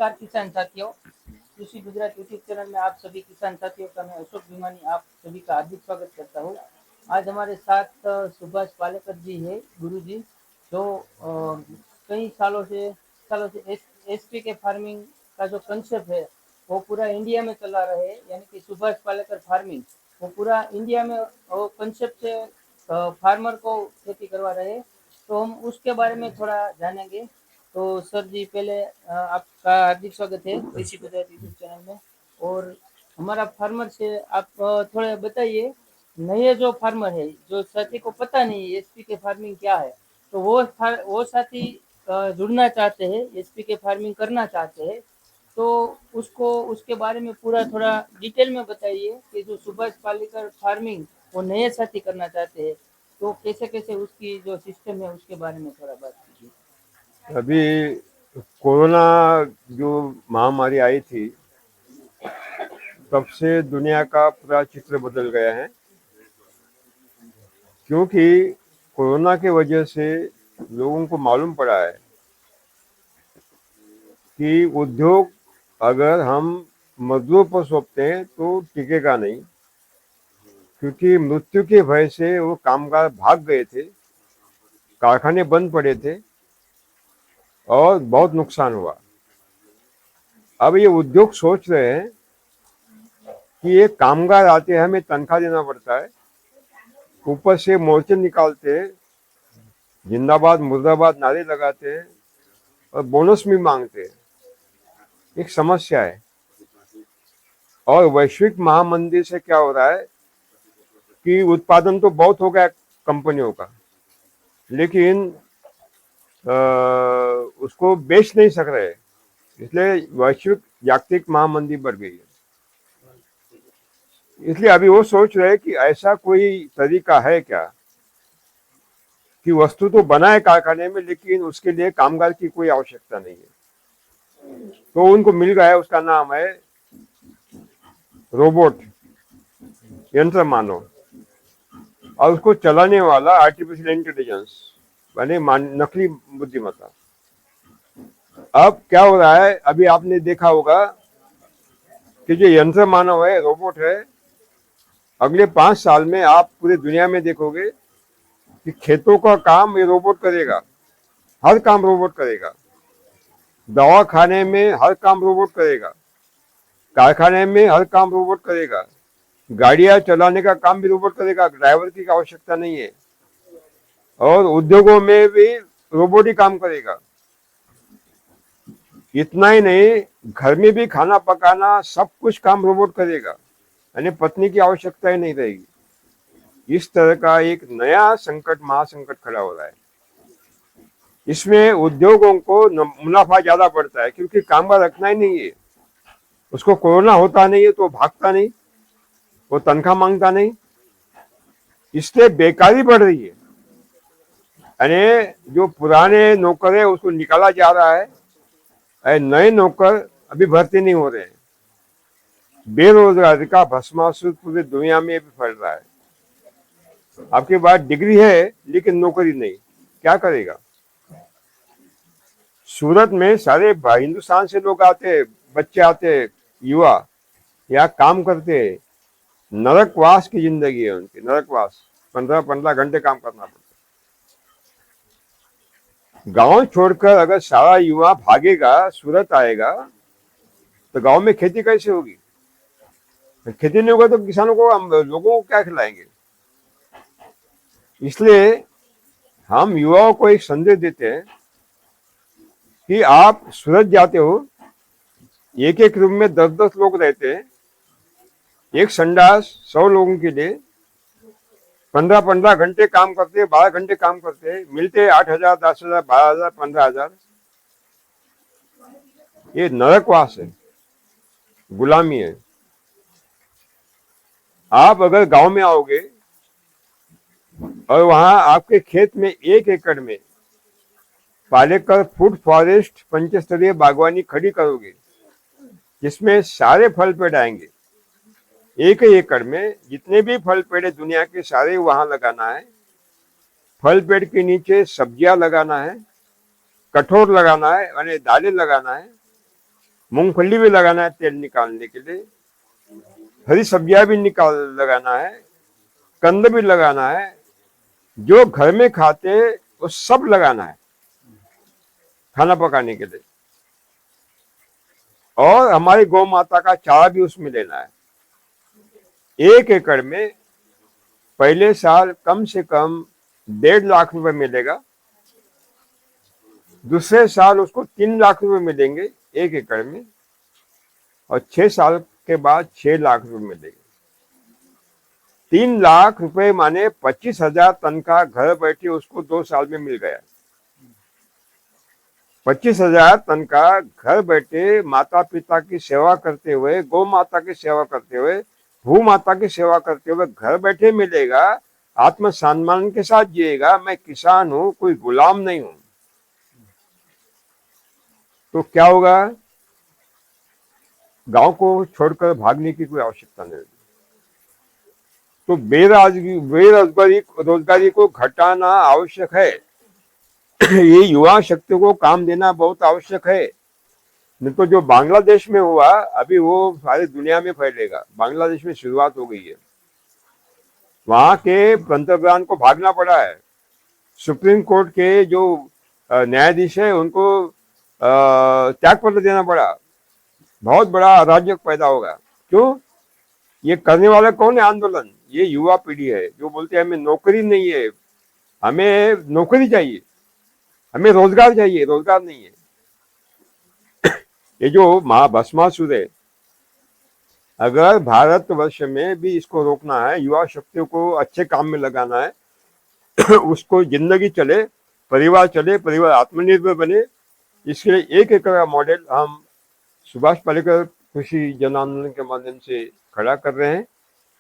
नमस्कार किसान साथियों, कृषि गुजरात यूट्यूब चैनल में आप सभी किसान साथियों का मैं अशोक भिमानी आप सभी का हार्दिक स्वागत करता हूँ। आज हमारे साथ सुभाष पालेकर जी है, गुरु जी, जो कई सालों से एसपी के फार्मिंग का जो कंसेप्ट है वो पूरा इंडिया में चला रहे हैं, यानी कि सुभाष पालेकर फार्मिंग वो पूरा इंडिया में वो कंसेप्ट से फार्मर को खेती करवा रहे हैं। तो हम उसके बारे में थोड़ा जानेंगे। तो सर जी, पहले आपका हार्दिक स्वागत है कृषि गुजरात यूट्यूब चैनल में। और हमारा फार्मर से आप थोड़ा बताइए, नए जो फार्मर है, जो साथी को पता नहीं है एसपी के फार्मिंग क्या है, तो वो साथी जुड़ना चाहते हैं, एसपी के फार्मिंग करना चाहते हैं, तो उसको उसके बारे में पूरा थोड़ा डिटेल में बताइए कि जो सुभाष पालेकर फार्मिंग वो नए साथी करना चाहते हैं, तो कैसे कैसे उसकी जो सिस्टम है उसके बारे में थोड़ा बात कीजिए। अभी कोरोना जो महामारी आई थी, तब से दुनिया का पूरा चित्र बदल गया है। क्योंकि कोरोना के वजह से लोगों को मालूम पड़ा है कि उद्योग अगर हम मजदूर पर सौंपते हैं तो टिकेगा नहीं, क्योंकि मृत्यु के भय से वो कामगार भाग गए थे, कारखाने बंद पड़े थे और बहुत नुकसान हुआ। अब ये उद्योग सोच रहे हैं कि ये कामगार आते हैं, हमें तनख्वाह देना पड़ता है, ऊपर से मोर्चे निकालते हैं, जिंदाबाद मुर्दाबाद नारे लगाते हैं और बोनस भी मांगते हैं। एक समस्या है। और वैश्विक महामंदी से क्या हो रहा है कि उत्पादन तो बहुत हो गया कंपनियों का, लेकिन उसको बेच नहीं सक रहे, इसलिए वैश्विक जागतिक महामंदी बढ़ गई है। इसलिए अभी वो सोच रहे हैं कि ऐसा कोई तरीका है क्या कि वस्तु तो बनाए कारखाने में, लेकिन उसके लिए कामगार की कोई आवश्यकता नहीं है। तो उनको मिल गया है, उसका नाम है रोबोट, यंत्र मानव, और उसको चलाने वाला आर्टिफिशियल इंटेलिजेंस, यानी नकली बुद्धिमत्ता। अब क्या हो रहा है, अभी आपने देखा होगा कि जो यंत्र मानव है, रोबोट है, अगले 5 साल में आप पूरी दुनिया में देखोगे कि खेतों का काम ये रोबोट करेगा, हर काम रोबोट करेगा, दवा खाने में हर काम रोबोट करेगा, कारखाने में हर काम रोबोट करेगा, गाड़ियां चलाने का काम भी रोबोट करेगा, ड्राइवर की आवश्यकता नहीं है, और उद्योगों में भी रोबोट ही काम करेगा। इतना ही नहीं, घर में भी खाना पकाना सब कुछ काम रोबोट करेगा, यानी पत्नी की आवश्यकता ही नहीं रहेगी। इस तरह का एक नया संकट, महासंकट खड़ा हो रहा है। इसमें उद्योगों को मुनाफा ज्यादा बढ़ता है, क्योंकि कामगार रखना ही नहीं है, उसको कोरोना होता नहीं है तो भागता नहीं, वो तनख्वाह मांगता नहीं, इसलिए बेकारी बढ़ रही है। यानी जो पुराने नौकर है उसको निकाला जा रहा है, नए नौकर अभी भर्ती नहीं हो रहे हैं। बेरोजगारी का भस्मासुर पूरी दुनिया में भी फैल रहा है। आपके पास डिग्री है लेकिन नौकरी नहीं, क्या करेगा? सूरत में सारे हिंदुस्तान से लोग आते, बच्चे आते, युवा यहाँ काम करते। नरकवास की जिंदगी है उनकी, नरकवास। 15-15 घंटे काम करना पड़ता है। गांव छोड़कर अगर सारा युवा भागेगा, सूरत आएगा, तो गांव में खेती कैसे होगी? खेती नहीं होगा तो किसानों को, हम लोगों को क्या खिलाएंगे? इसलिए हम युवाओं को एक संदेश देते हैं कि आप सूरत जाते हो, एक एक रूम में 10-10 लोग रहते हैं, एक संडास 100 लोगों के लिए, 15-15 घंटे काम करते, 12 घंटे काम करते, मिलते 8,000, 10,000, 12,000, 15,000। ये नरकवास है, गुलामी है। आप अगर गांव में आओगे और वहां आपके खेत में 1 एकड़ में पालेकर फूड फॉरेस्ट पंचस्तरीय बागवानी खड़ी करोगे, जिसमें सारे फल पेड़ आएंगे। 1 एकड़ में जितने भी फल पेड़ दुनिया के सारे वहां लगाना है। फल पेड़ के नीचे सब्जियां लगाना है, कठोर लगाना है, यानी दालें लगाना है, मूंगफली भी लगाना है तेल निकालने के लिए, हरी सब्जियां भी लगाना है, कंद भी लगाना है, जो घर में खाते वो सब लगाना है खाना पकाने के लिए। और हमारी गौ माता का चारा भी उसमें लेना है। 1 एकड़ में पहले साल कम से कम 1.5 लाख रुपए मिलेगा, दूसरे साल उसको 3 लाख रुपए मिलेंगे 1 एकड़ में, और 6 साल के बाद 6 लाख रुपए मिलेंगे। 3 लाख रुपए माने 25,000 टन का घर बैठे उसको 2 साल में मिल गया। 25,000 टन का घर बैठे माता पिता की सेवा करते हुए, गौ माता की सेवा करते हुए, भू माता की सेवा करते हुए घर बैठे मिलेगा। आत्म सम्मान के साथ जिएगा, मैं किसान हूं, कोई गुलाम नहीं हूं। तो क्या होगा, गांव को छोड़कर भागने की कोई आवश्यकता नहीं होगी। तो बेरोजगारी को घटाना आवश्यक है। ये युवा शक्ति को काम देना बहुत आवश्यक है। नहीं तो जो बांग्लादेश में हुआ अभी वो सारी दुनिया में फैलेगा। बांग्लादेश में शुरुआत हो गई है, वहां के पंतप्रधान को भागना पड़ा है। सुप्रीम कोर्ट के जो न्यायाधीश है उनको त्यागपत्र देना पड़ा। बहुत बड़ा अराजक पैदा होगा। क्यों? ये करने वाला कौन है आंदोलन? ये युवा पीढ़ी है जो बोलते हैं हमें नौकरी नहीं है, हमें नौकरी चाहिए, हमें रोजगार चाहिए, रोजगार नहीं है। ये जो महाभस्मासुर है, अगर भारतवर्ष में भी इसको रोकना है, युवा शक्तियों को अच्छे काम में लगाना है, उसको जिंदगी चले, परिवार चले, परिवार आत्मनिर्भर बने, इसके लिए 1 एकड़ का मॉडल हम सुभाष पालेकर कृषि जन आंदोलन के माध्यम से खड़ा कर रहे हैं।